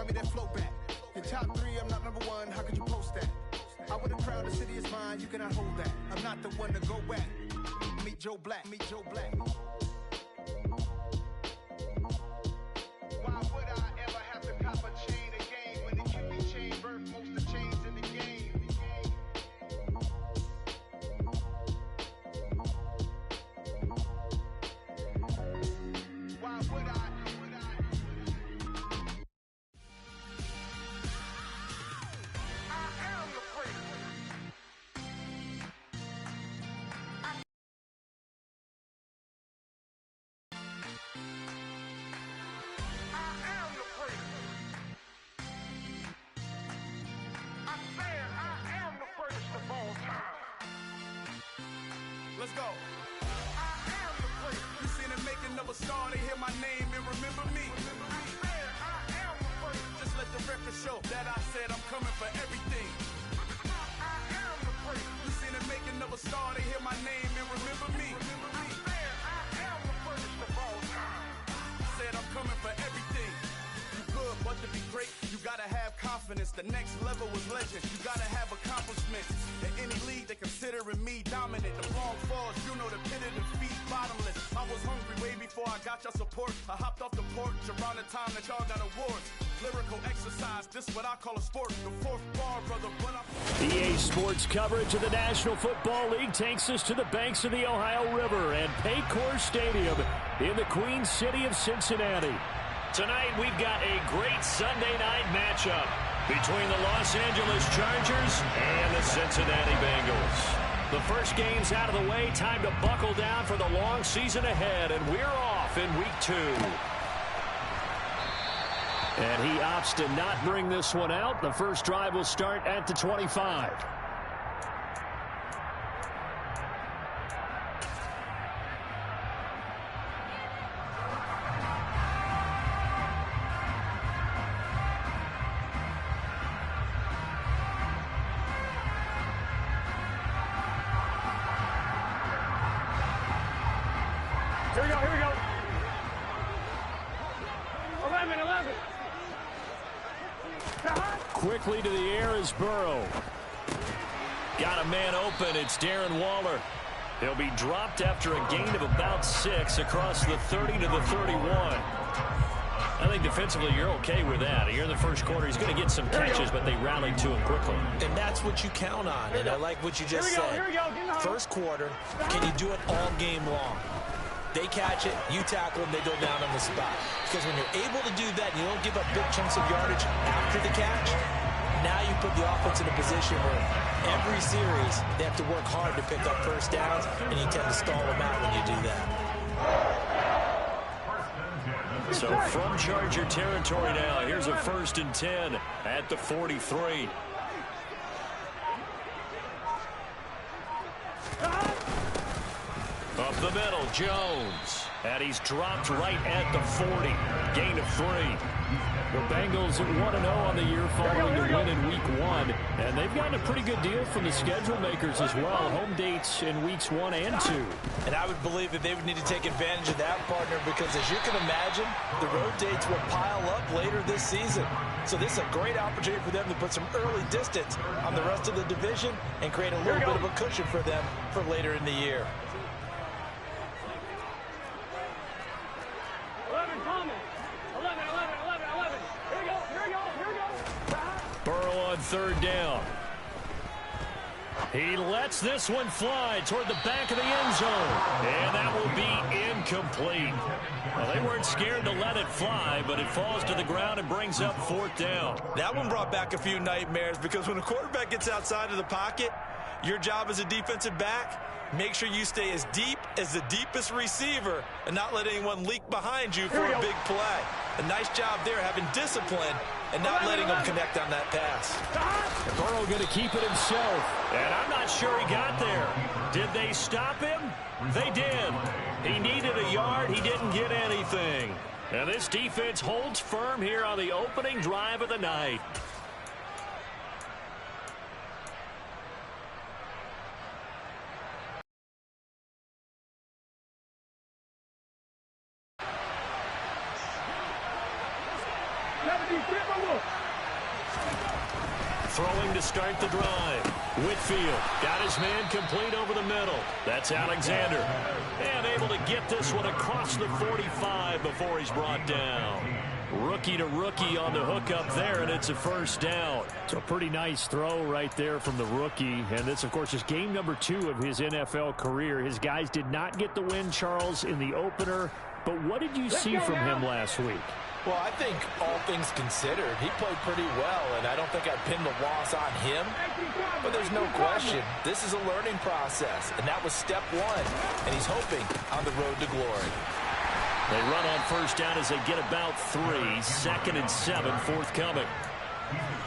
me that flow back. In top 3, I'm not number 1, how could you post that? I would have crowned the city is mine, you cannot hold that. I'm not the one to go back. Meet Joe Black, meet Joe Black. Why would I ever have to cop a chain again when it can be chain birth, most of chains in the game? Why would I? Let's go. You seen the making of a star, they hear my name and remember me. Just let the record show that I said I'm coming for everything. You seen the making of a star, they hear my name and remember me. Said I'm coming for everything. You good, but to be great, you gotta have confidence. The next level was legend. You gotta have accomplishments. In any league, they considering me dominant. The long falls, you know the pit of defeat, bottomless. I was hungry way before I got your support. I hopped off the porch around the time that y'all got awards. Lyrical exercise, this what I call a sport. The fourth bar, brother, when I... EA Sports coverage of the National Football League takes us to the banks of the Ohio River and Paycor Stadium in the Queen City of Cincinnati. Tonight, we've got a great Sunday night matchup between the Los Angeles Chargers and the Cincinnati Bengals. The first game's out of the way. Time to buckle down for the long season ahead, and we're off in Week 2. And he opts to not bring this one out. The first drive will start at the 25. Here we go. 11. Quickly to the air is Burrow. Got a man open. It's Darren Waller. He'll be dropped after a gain of about 6 across the 30 to the 31. I think defensively you're okay with that. Here in the first quarter, he's going to get some catches, but they rallied to him quickly. And that's what you count on, and I like what you just said. First quarter, can you do it all game long? They catch it, you tackle them, they go down on the spot. Because when you're able to do that, and you don't give up big chunks of yardage after the catch, now you put the offense in a position where every series they have to work hard to pick up first downs, and you tend to stall them out when you do that. So from Charger territory now, here's a 1st and 10 at the 43. Up the middle, Jones. And he's dropped right at the 40. Gain of 3. The Bengals 1-0 on the year following a win in Week 1. And they've gotten a pretty good deal from the schedule makers as well. Home dates in Weeks 1 and 2. And I would believe that they would need to take advantage of that, partner, because as you can imagine, the road dates will pile up later this season. So this is a great opportunity for them to put some early distance on the rest of the division and create a little bit of a cushion for them for later in the year. 11. Here we go. Burrow on 3rd down. He lets this one fly toward the back of the end zone. And that will be incomplete. Well, they weren't scared to let it fly, but it falls to the ground and brings up 4th down. That one brought back a few nightmares because when a quarterback gets outside of the pocket, your job as a defensive back, make sure you stay as deep as the deepest receiver and not let anyone leak behind you for a big play. A nice job there having discipline and not letting them connect on that pass. Burrow going to keep it himself. And I'm not sure he got there. Did they stop him? They did. He needed a yard. He didn't get anything. And this defense holds firm here on the opening drive of the night. Throwing to start the drive. Whitfield got his man complete over the middle. That's Alexander. And able to get this one across the 45 before he's brought down. Rookie to rookie on the hookup there, and it's a first down. So a pretty nice throw right there from the rookie. And this, of course, is game number 2 of his NFL career. His guys did not get the win, Charles, in the opener. But what did you see from him last week? Well, I think all things considered, he played pretty well, and I don't think I'd pin the loss on him. But there's no question, this is a learning process, and that was step 1, and he's hoping on the road to glory. They run on first down as they get about 3. 2nd and 7 forthcoming.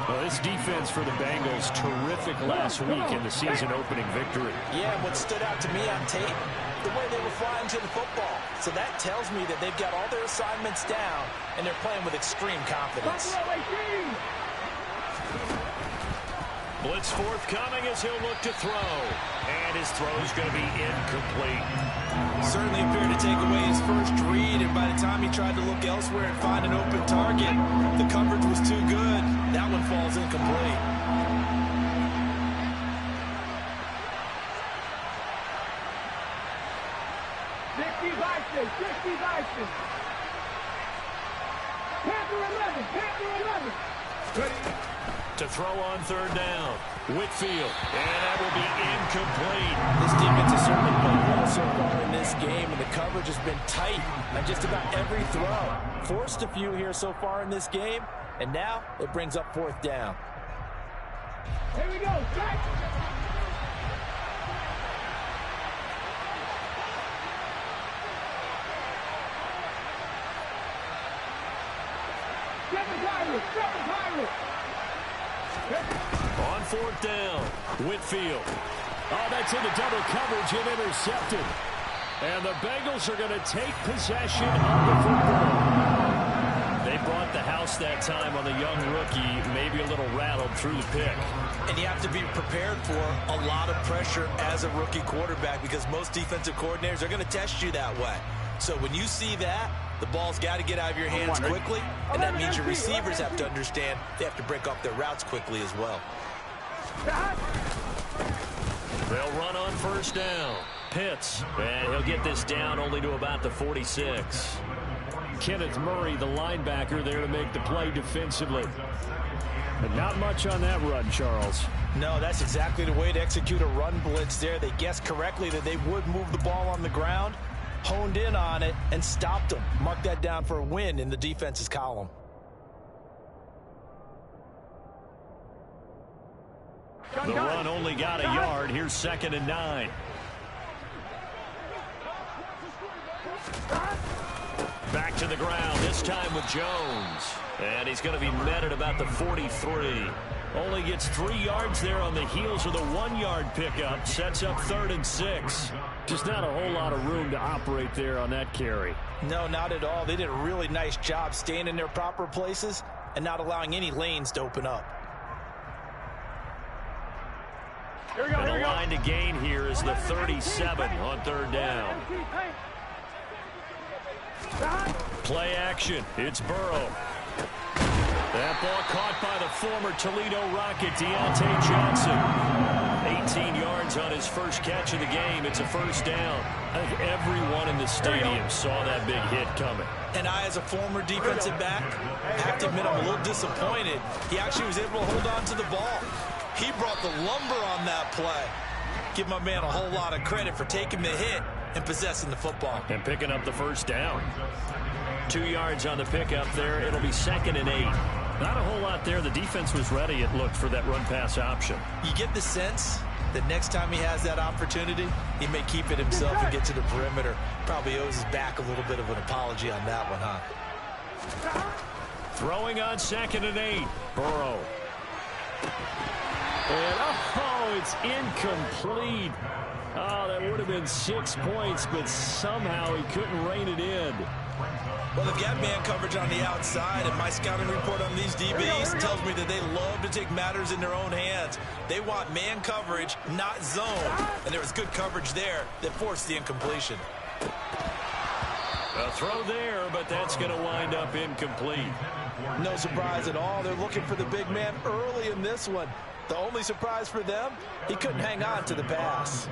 Well, this defense for the Bengals, terrific last week in the season-opening victory. Yeah, and what stood out to me on tape, the way they were flying to the football. So that tells me that they've got all their assignments down, and they're playing with extreme confidence. Blitz forthcoming as he'll look to throw. And his throw is going to be incomplete. Certainly appeared to take away his first read, and by the time he tried to look elsewhere and find an open target, the coverage was too good. That one falls incomplete. To throw on third down. Whitfield. And that will be incomplete. This defense has certainly played well so far in this game, and the coverage has been tight on just about every throw. Forced a few here so far in this game, and now it brings up 4th down. Here we go, check. On 4th down, Whitfield. Oh, that's into double coverage and intercepted. And the Bengals are going to take possession of the football. They brought the house that time on the young rookie, maybe a little rattled through the pick. And you have to be prepared for a lot of pressure as a rookie quarterback, because most defensive coordinators are going to test you that way. So when you see that, the ball's got to get out of your hands quickly, and that means your receivers have to understand they have to break off their routes quickly as well. They'll run on first down. Pitts, and he'll get this down only to about the 46. Kenneth Murray, the linebacker, there to make the play defensively. But not much on that run, Charles. No, that's exactly the way to execute a run blitz there. They guessed correctly that they would move the ball on the ground, honed in on it, and stopped them. Mark that down for a win in the defense's column. The run only got a yard. Here's 2nd and 9. Back to the ground, this time with Jones. And he's going to be met at about the 43. Only gets 3 yards there on the heels of the 1-yard pickup. Sets up 3rd and 6. Just not a whole lot of room to operate there on that carry. No, not at all. They did a really nice job staying in their proper places and not allowing any lanes to open up. And the line to gain here is the 37 on 3rd down. Play action. It's Burrow. That ball caught by the former Toledo Rocket, Deontay Johnson. 18 yards on his first catch of the game. It's a first down. I think everyone in the stadium saw that big hit coming. And I, as a former defensive back, have to admit I'm a little disappointed. He actually was able to hold on to the ball. He brought the lumber on that play. Give my man a whole lot of credit for taking the hit and possessing the football. And picking up the first down. 2 yards on the pickup there. It'll be 2nd and 8. Not a whole lot there. The defense was ready, it looked, for that run-pass option. You get the sense that next time he has that opportunity, he may keep it himself and get to the perimeter. Probably owes his back a little bit of an apology on that one, huh? Throwing on 2nd and 8. Burrow. And, oh, it's incomplete. Oh, that would have been 6 points, but somehow he couldn't rein it in. Well, they've got man coverage on the outside, and my scouting report on these DBs tells me that they love to take matters in their own hands. They want man coverage, not zone, and there was good coverage there that forced the incompletion. A A throw there, but that's going to wind up incomplete. No surprise at all. They're looking for the big man early in this one. The only surprise for them, he couldn't hang on to the pass.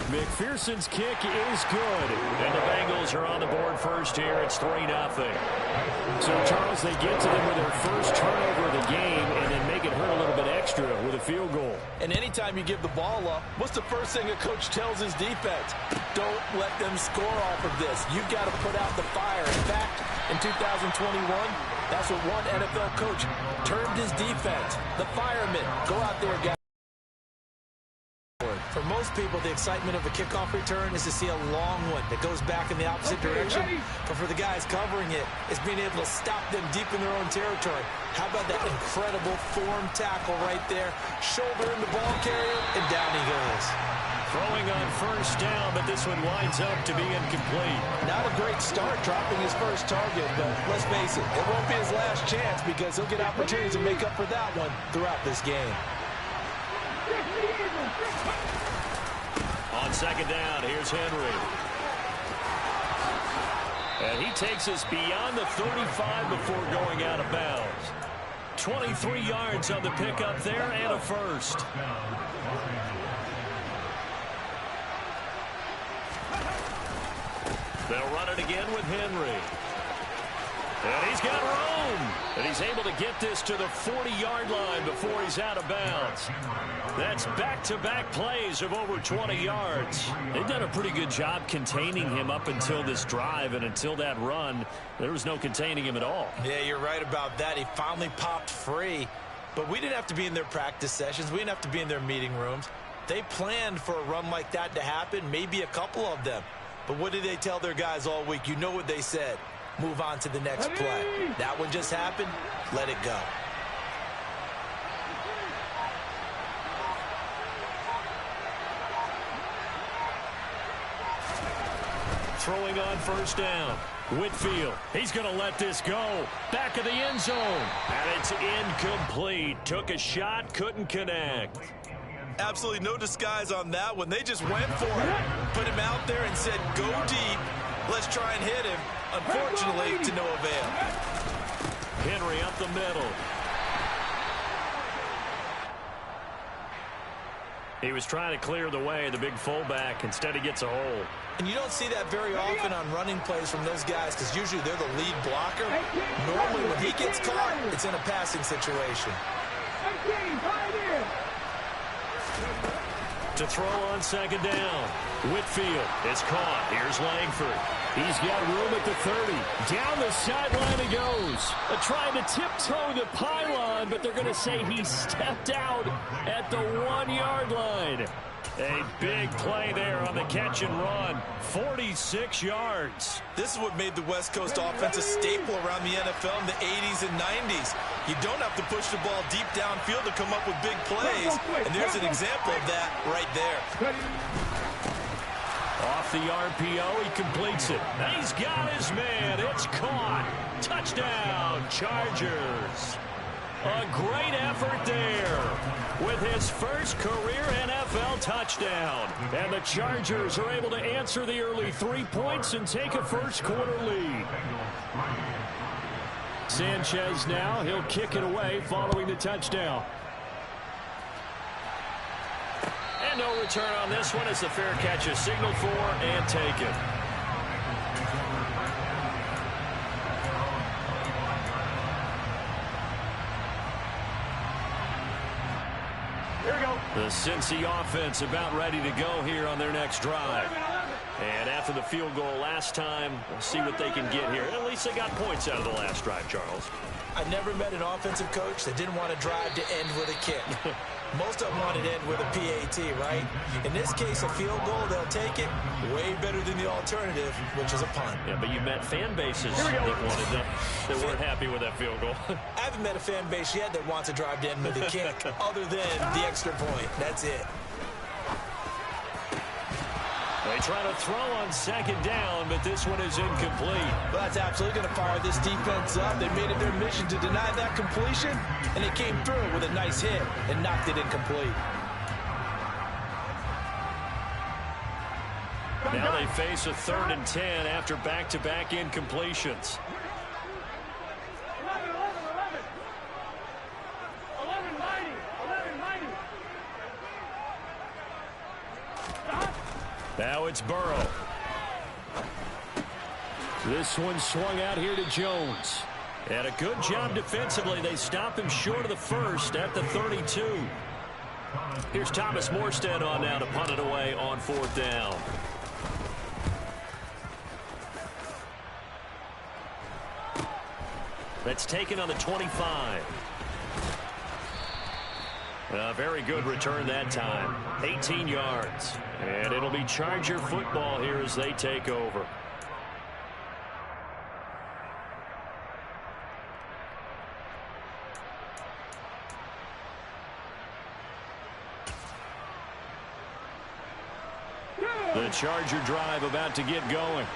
McPherson's kick is good. And the Bengals are on the board first here. It's 3-0. So, Charles, they get to them with their first turnover of the game and then make it hurt a little bit extra with a field goal. And anytime you give the ball up, what's the first thing a coach tells his defense? Don't let them score off of this. You've got to put out the fire. In fact, in 2021, that's what one NFL coach termed his defense. The firemen. Go out there, guys. For most people, the excitement of a kickoff return is to see a long one that goes back in the opposite direction. But for the guys covering it, it's being able to stop them deep in their own territory. How about that incredible form tackle right there? Shoulder in the ball carrier, and down he goes. Throwing on first down, but this one winds up to be incomplete. Not a great start dropping his first target, but let's face it, it won't be his last chance because he'll get opportunities to make up for that one throughout this game. On second down, here's Henry. And he takes us beyond the 35 before going out of bounds. 23 yards on the pickup there and a first. They'll run it again with Henry. And he's got room. And he's able to get this to the 40-yard line before he's out of bounds. That's back-to-back plays of over 20 yards. They've done a pretty good job containing him up until this drive, and until that run, there was no containing him at all. Yeah, you're right about that. He finally popped free. But we didn't have to be in their practice sessions. We didn't have to be in their meeting rooms. They planned for a run like that to happen, maybe a couple of them. But what did they tell their guys all week? You know what they said. Move on to the next play. That one just happened. Let it go. Throwing on first down. Whitfield, he's going to let this go. Back of the end zone. And it's incomplete. Took a shot, couldn't connect. Absolutely no disguise on that one. They just went for it. Put him out there and said, go deep. Let's try and hit him. Unfortunately, to no avail. Henry up the middle. He was trying to clear the way, the big fullback. Instead, he gets a hole. And you don't see that very often on running plays from those guys because usually they're the lead blocker. Normally, when he gets caught, it's in a passing situation. To throw on second down. Whitfield is caught. Here's Langford. He's got room at the 30. Down the sideline he goes. Trying to tiptoe the pylon, but they're going to say he stepped out at the 1-yard line. A big play there on the catch and run. 46 yards. This is what made the West Coast offense a staple around the NFL in the 80s and 90s. You don't have to push the ball deep downfield to come up with big plays. And there's an example of that right there. Off the RPO, he completes it. He's got his man. It's caught. Touchdown, Chargers. A great effort there with his first career NFL touchdown. And the Chargers are able to answer the early 3 points and take a first-quarter lead. Sanchez now, he'll kick it away following the touchdown. And no return on this one as the fair catch is signaled for and taken. Here we go. The Cincy offense about ready to go here on their next drive. And after the field goal last time, we'll see what they can get here. At least they got points out of the last drive, Charles. I've never met an offensive coach that didn't want to drive to end with a kick. Most of them want it to end with a PAT, right? In this case, a field goal, they'll take it. Way better than the alternative, which is a punt. Yeah, but you met fan bases that wanted that weren't happy with that field goal. I haven't met a fan base yet that wants to drive to end with a kick, other than the extra point. That's it. They try to throw on second down, but this one is incomplete. Well, that's absolutely going to fire this defense up. They made it their mission to deny that completion, and they came through with a nice hit and knocked it incomplete. Now they face a 3rd and 10 after back-to-back incompletions. 11, now it's Burrow. This one swung out here to Jones. And a good job defensively. They stop him short of the first at the 32. Here's Thomas Morstead on now to punt it away on 4th down. That's taken on the 25. A very good return that time. 18 yards. And it'll be Charger football here as they take over. The Charger drive about to get going.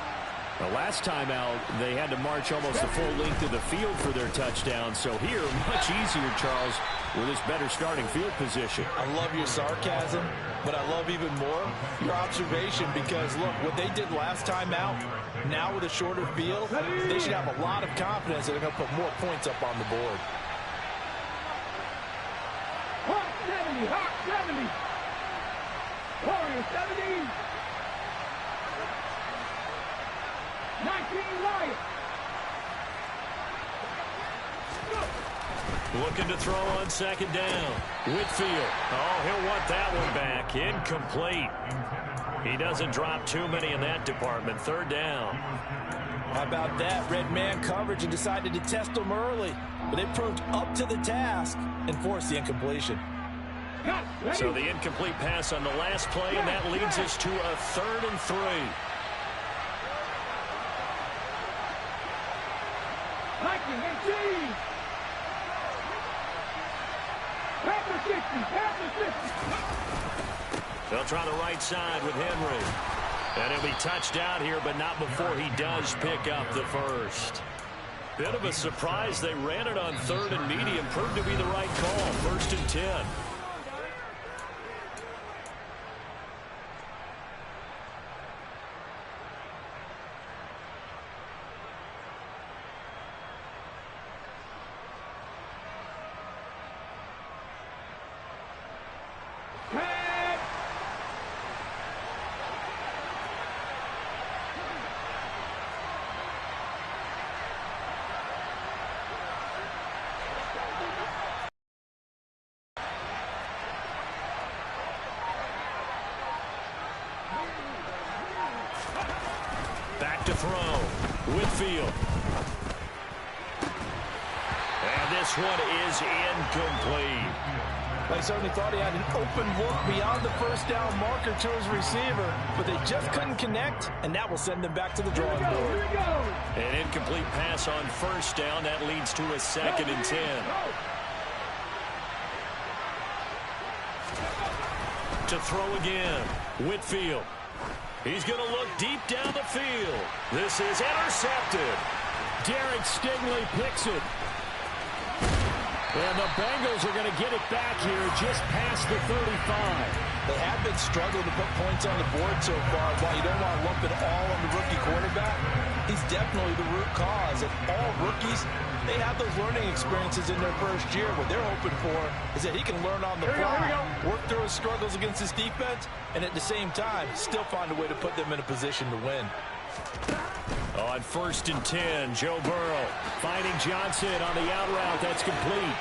The last time out, they had to march almost the full length of the field for their touchdown. So here, much easier, Charles, with this better starting field position. I love your sarcasm, but I love even more your observation because, look, what they did last time out, now with a shorter field, they should have a lot of confidence that they're going to put more points up on the board. Hawk 70, Hawk 70. Warrior 70. 19 Lions. Looking to throw on second down. Whitfield. Oh, he'll want that one back. Incomplete. He doesn't drop too many in that department. 3rd down. How about that? Red man coverage and decided to test them early. But they proved up to the task and forced the incompletion. So the incomplete pass on the last play, and that leads us to a 3rd and 3. Viking and Cheese. Pepper 60, Pepper 60. They'll try the right side with Henry. And he'll be touched out here, but not before he does pick up the first. Bit of a surprise. They ran it on 3rd and medium. Proved to be the right call. 1st and 10. Back to throw. Whitfield. And this one is incomplete. They certainly thought he had an open look beyond the 1st down marker to his receiver, but they just couldn't connect, and that will send them back to the drawing board. An incomplete pass on 1st down. That leads to a 2nd and 10. To throw again. Whitfield. He's going to look deep down the field. This is intercepted. Derek Stingley picks it. And the Bengals are going to get it back here just past the 35. They have been struggling to put points on the board so far. While you don't want to lump it all on the rookie quarterback, he's definitely the root cause. And all rookies, they have those learning experiences in their first year. What they're hoping for is that he can learn on the fly, work through his struggles against his defense, and at the same time, still find a way to put them in a position to win. On 1st and 10, Joe Burrow finding Johnson on the out route. That's complete.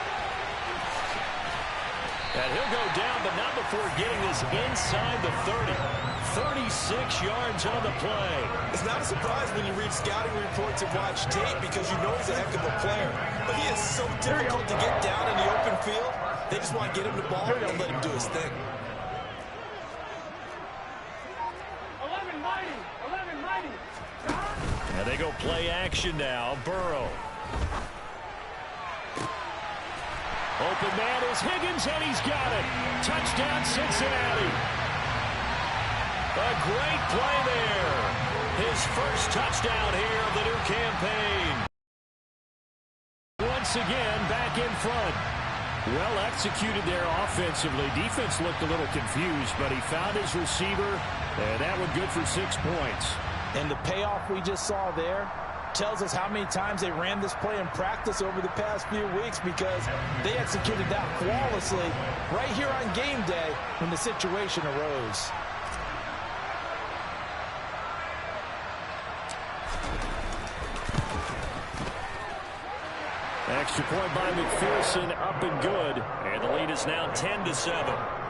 And he'll go down, but not before getting this inside the 30. 36 yards on the play. It's not a surprise when you read scouting reports and watch tape because you know he's a heck of a player. But he is so difficult to get down in the open field. They just want to get him the ball and let him do his thing. 11-90. And they go play action now. Burrow. Open man is Higgins, and he's got it. Touchdown, Cincinnati. A great play there. His first touchdown here of the new campaign. Once again, back in front. Well executed there offensively. Defense looked a little confused, but he found his receiver, and that one good for 6 points. And the payoff we just saw there tells us how many times they ran this play in practice over the past few weeks, because they executed that flawlessly right here on game day when the situation arose. Extra point by McPherson, up and good. And the lead is now 10-7.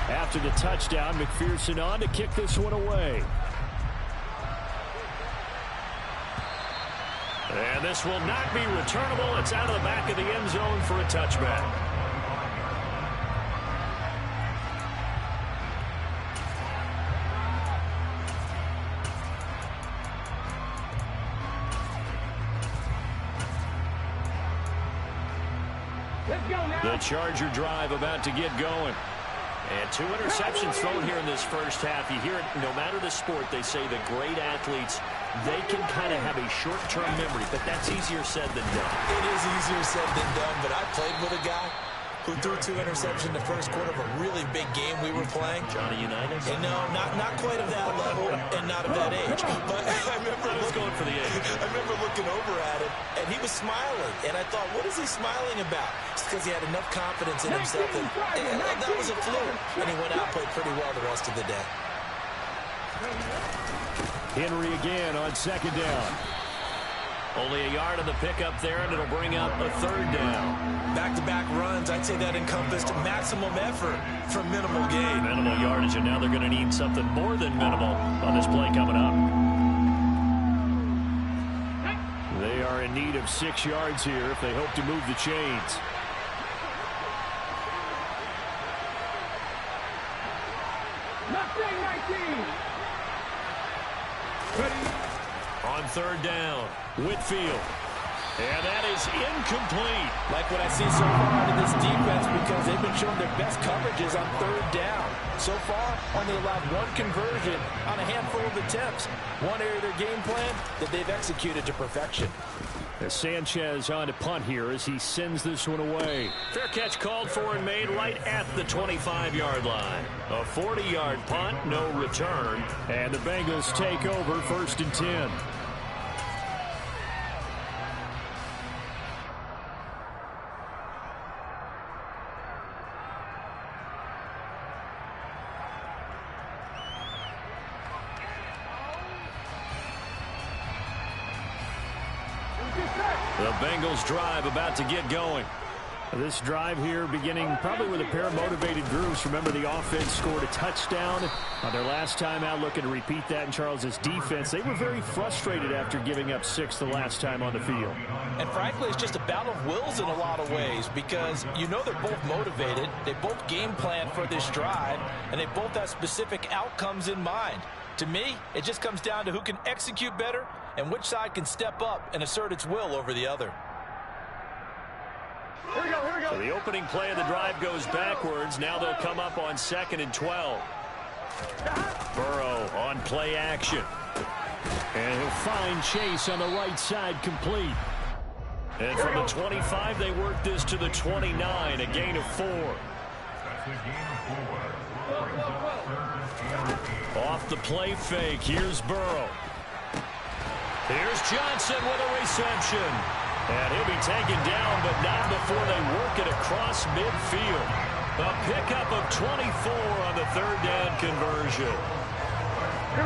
After the touchdown, McPherson on to kick this one away. And this will not be returnable. It's out of the back of the end zone for a touchback. Let's go now. The Charger drive about to get going. And 2 interceptions thrown here in this first half. You hear it, no matter the sport, they say the great athletes, they can kind of have a short-term memory, but that's easier said than done. It is easier said than done, but I played with a guy who threw 2 interceptions in the first quarter of a really big game we were playing. Johnny Unitas? And no, not quite of that level and not of that age. But I remember going for the age. I remember looking over at him, and he was smiling. And I thought, what is he smiling about? It's because he had enough confidence in himself that that was a fluke. And he went out and played pretty well the rest of the day. Henry again on 2nd down. Only a yard on the pickup there, and it'll bring up a 3rd down. Back-to-back runs, I'd say that encompassed maximum effort for minimal gain. Minimal yardage, and now they're going to need something more than minimal on this play coming up. They are in need of 6 yards here if they hope to move the chains. On 3rd down, Whitfield. And that is incomplete. Like what I see so far out of this defense, because they've been showing their best coverages on 3rd down. So far, only allowed 1 conversion on a handful of attempts. One area of their game plan that they've executed to perfection. As Sanchez on to punt here as he sends this one away. Fair catch called for and made right at the 25-yard line. A 40-yard punt, no return. And the Bengals take over 1st and 10. The Bengals drive about to get going. This drive here beginning probably with a pair of motivated groups. Remember, the offense scored a touchdown on their last time out. Looking to repeat that in Charles's defense. They were very frustrated after giving up 6 the last time on the field. And frankly, it's just a battle of wills in a lot of ways, because you know they're both motivated. They both game plan for this drive, and they both have specific outcomes in mind. To me, it just comes down to who can execute better and which side can step up and assert its will over the other. Here we go. So the opening play of the drive goes backwards. Now they'll come up on 2nd and 12. Burrow on play action. And he'll find Chase on the right side complete. And from the 25, they work this to the 29, a gain of 4. Off the play fake, here's Burrow. Here's Johnson with a reception. And he'll be taken down, but not before they work it across midfield. A pickup of 24 on the 3rd down conversion.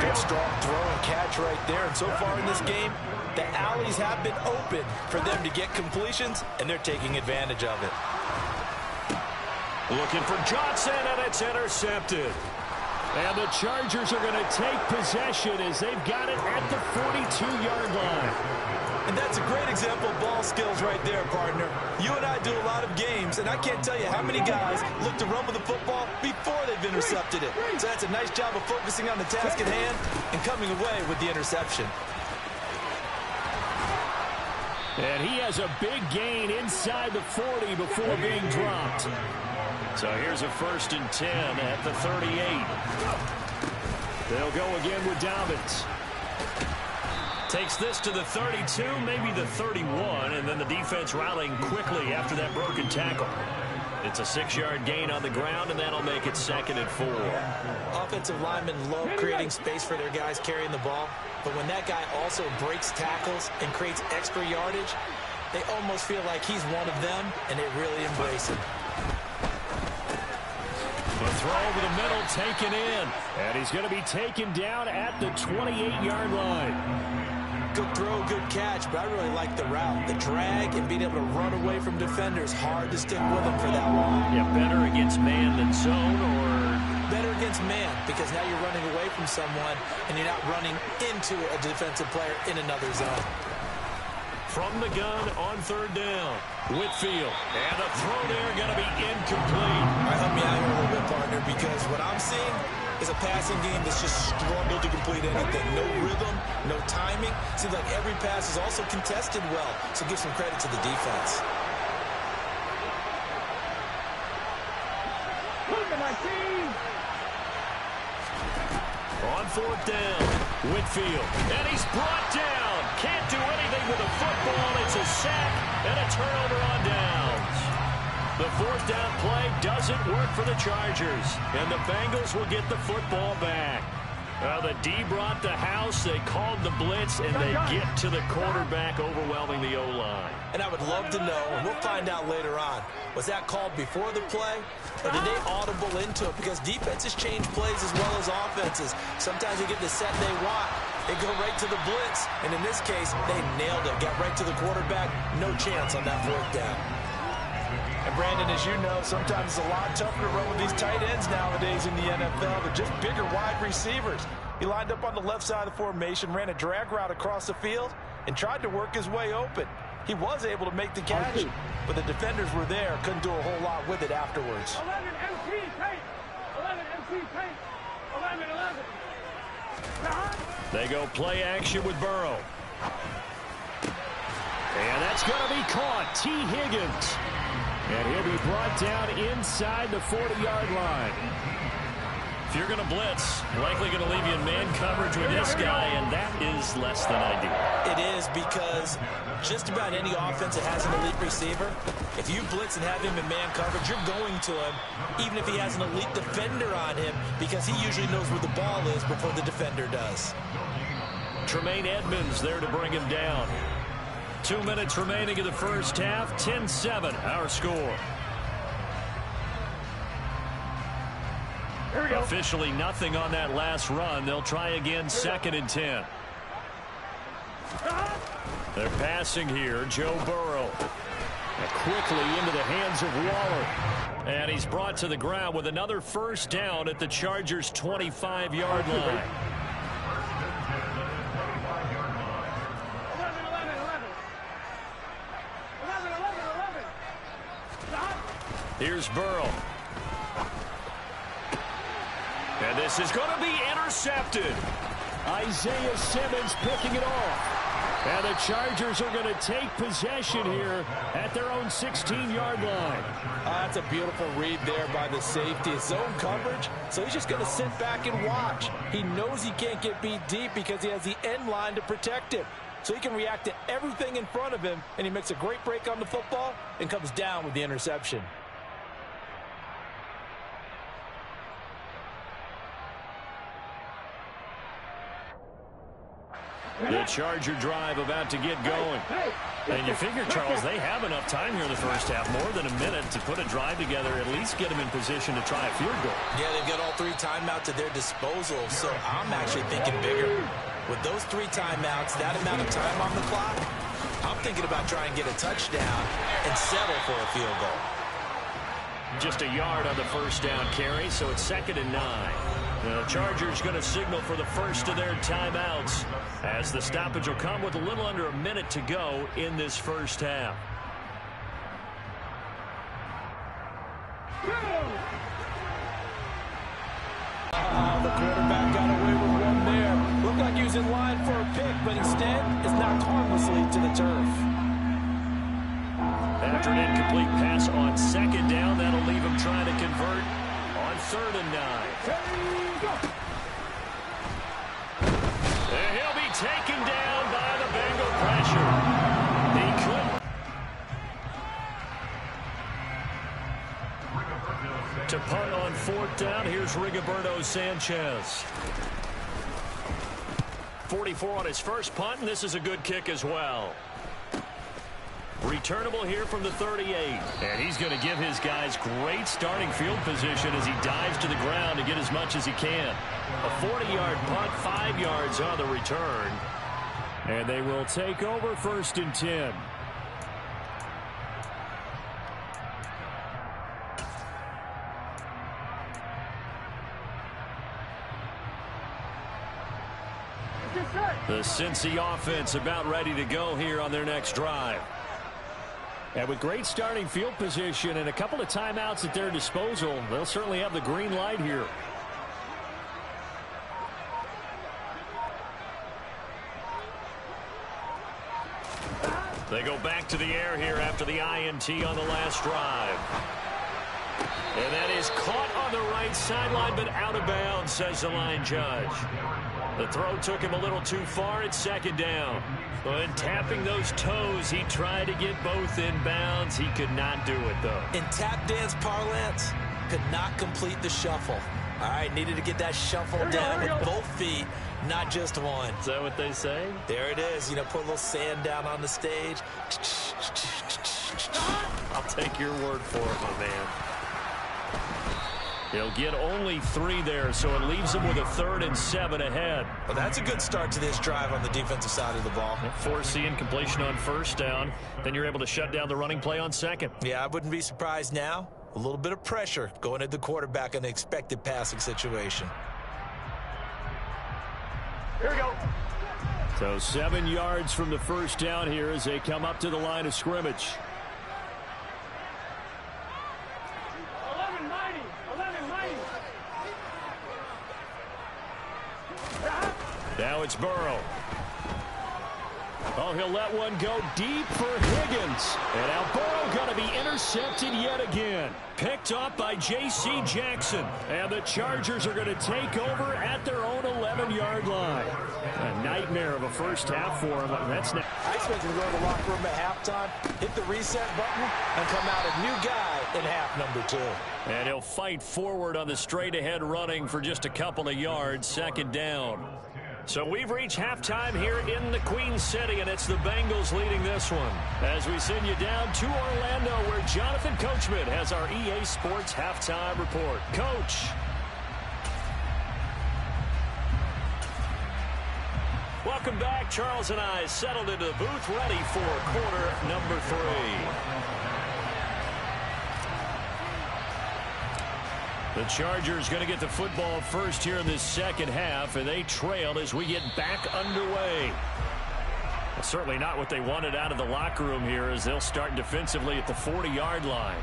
Good strong throw and catch right there. And so far in this game, the alleys have been open for them to get completions, and they're taking advantage of it. Looking for Johnson, and it's intercepted. And the Chargers are going to take possession as they've got it at the 42-yard line. And that's a great example of ball skills right there, partner. You and I do a lot of games, and I can't tell you how many guys look to run with the football before they've intercepted it. So that's a nice job of focusing on the task at hand and coming away with the interception. And he has a big gain inside the 40 before being dropped. So here's a 1st and 10 at the 38. They'll go again with Dobbins. Takes this to the 32, maybe the 31, and then the defense rallying quickly after that broken tackle. It's a 6-yard gain on the ground, and that'll make it 2nd and 4. Offensive linemen love creating space for their guys carrying the ball, but when that guy also breaks tackles and creates extra yardage, they almost feel like he's one of them, and they really embrace him. The throw over the middle taken in, and he's going to be taken down at the 28-yard line. Good throw, good catch, but I really like the route. The drag and being able to run away from defenders, hard to stick with them for that long. Yeah, better against man than zone, or better against man, because now you're running away from someone and you're not running into a defensive player in another zone. From the gun on 3rd down, Whitfield. And a throw there going to be incomplete. All right, help me out here a little bit, partner, because what I'm seeing is a passing game that's just struggled to complete anything. No rhythm, no timing. Seems like every pass is also contested well, so give some credit to the defense. On 4th down, Whitfield. And he's brought down. Can't do anything with the football. It's a sack and a turnover on downs. The 4th down play doesn't work for the Chargers, and the Bengals will get the football back. The D brought the house. They called the blitz, and they get to the quarterback, overwhelming the O-line. And I would love to know, and we'll find out later on, was that called before the play, or did they audible into it? Because defenses change plays as well as offenses. Sometimes they get the set they want. They go right to the blitz, and in this case, they nailed it. Got right to the quarterback. No chance on that 4th down. And Brandon, as you know, sometimes it's a lot tougher to run with these tight ends nowadays in the NFL. They're just bigger wide receivers. He lined up on the left side of the formation, ran a drag route across the field, and tried to work his way open. He was able to make the catch, but the defenders were there, couldn't do a whole lot with it afterwards. 11 MC tape. 11 MC tape. 11. They go play action with Burrow. And that's going to be caught. T. Higgins. And he'll be brought down inside the 40-yard line. If you're going to blitz, likely going to leave you in man coverage with this guy, and that is less than ideal. It is, because just about any offense that has an elite receiver, if you blitz and have him in man coverage, you're going to him, even if he has an elite defender on him, because he usually knows where the ball is before the defender does. Tremaine Edmonds there to bring him down. 2 minutes remaining in the first half. 10-7, our score. Here we go. Officially nothing on that last run. They'll try again, 2nd and 10. They're passing here. Joe Burrow. Quickly into the hands of Waller. And he's brought to the ground with another 1st down at the Chargers' 25-yard line. 11. Here's Burrow. And this is going to be intercepted. Isaiah Simmons picking it off. And the Chargers are going to take possession here at their own 16-yard line. That's a beautiful read there by the safety. Zone coverage, so he's just going to sit back and watch. He knows he can't get beat deep because he has the end line to protect him. So he can react to everything in front of him, and he makes a great break on the football and comes down with the interception. The Charger drive about to get going. And you figure, Charles, they have enough time here in the first half, more than a minute, to put a drive together, at least get them in position to try a field goal. Yeah, they've got all 3 timeouts at their disposal, so I'm actually thinking bigger. With those 3 timeouts, that amount of time on the clock, I'm thinking about trying to get a touchdown and settle for a field goal. Just a yard on the 1st down carry, so it's 2nd and 9. The Chargers going to signal for the first of their timeouts as the stoppage will come with a little under a minute to go in this first half. The quarterback got away with one there. Looked like he was in line for a pick, but instead is knocked harmlessly to the turf. After an incomplete pass on second down, that'll leave him trying to convert on 3rd and 9. And he'll be taken down by the Bengal pressure. He couldn't. To punt on 4th down, here's Rigoberto Sanchez. 44 on his first punt, and this is a good kick as well. Returnable here from the 38. And he's going to give his guys great starting field position as he dives to the ground to get as much as he can. A 40-yard punt, 5 yards on the return. And they will take over 1st and 10. The Cincy offense about ready to go here on their next drive. And with great starting field position and a couple of timeouts at their disposal, they'll certainly have the green light here. They go back to the air here after the INT on the last drive. And that is caught on the right sideline, but out of bounds, says the line judge. The throw took him a little too far at 2nd down. When tapping those toes, he tried to get both in bounds. He could not do it, though. In tap dance parlance, could not complete the shuffle. All right, needed to get that shuffle down with both feet, not just one. Is that what they say? There it is. You know, put a little sand down on the stage. I'll take your word for it, my man. He'll get only 3 there, so it leaves him with a 3rd and 7 ahead. Well, that's a good start to this drive on the defensive side of the ball. Force the incompletion on 1st down. Then you're able to shut down the running play on 2nd. Yeah, I wouldn't be surprised now. A little bit of pressure going at the quarterback in the expected passing situation. Here we go. So 7 yards from the 1st down here as they come up to the line of scrimmage. 1190. 1190. Now it's Burrow. Oh, he'll let one go deep for Higgins. And now Burrow going to be intercepted yet again. Picked up by J.C. Jackson. And the Chargers are going to take over at their own 11-yard line. A nightmare of a first half for him. That's not. I expect him to go to the locker room at halftime, hit the reset button, and come out a new guy in half number 2. And he'll fight forward on the straight-ahead running for just a couple of yards. 2nd down. So we've reached halftime here in the Queen City, and it's the Bengals leading this one. As we send you down to Orlando, where Jonathan Coachman has our EA Sports halftime report. Coach. Welcome back. Charles and I settled into the booth, ready for quarter number 3. The Chargers going to get the football first here in this second half, and they trail as we get back underway. Well, certainly not what they wanted out of the locker room here as they'll start defensively at the 40-yard line.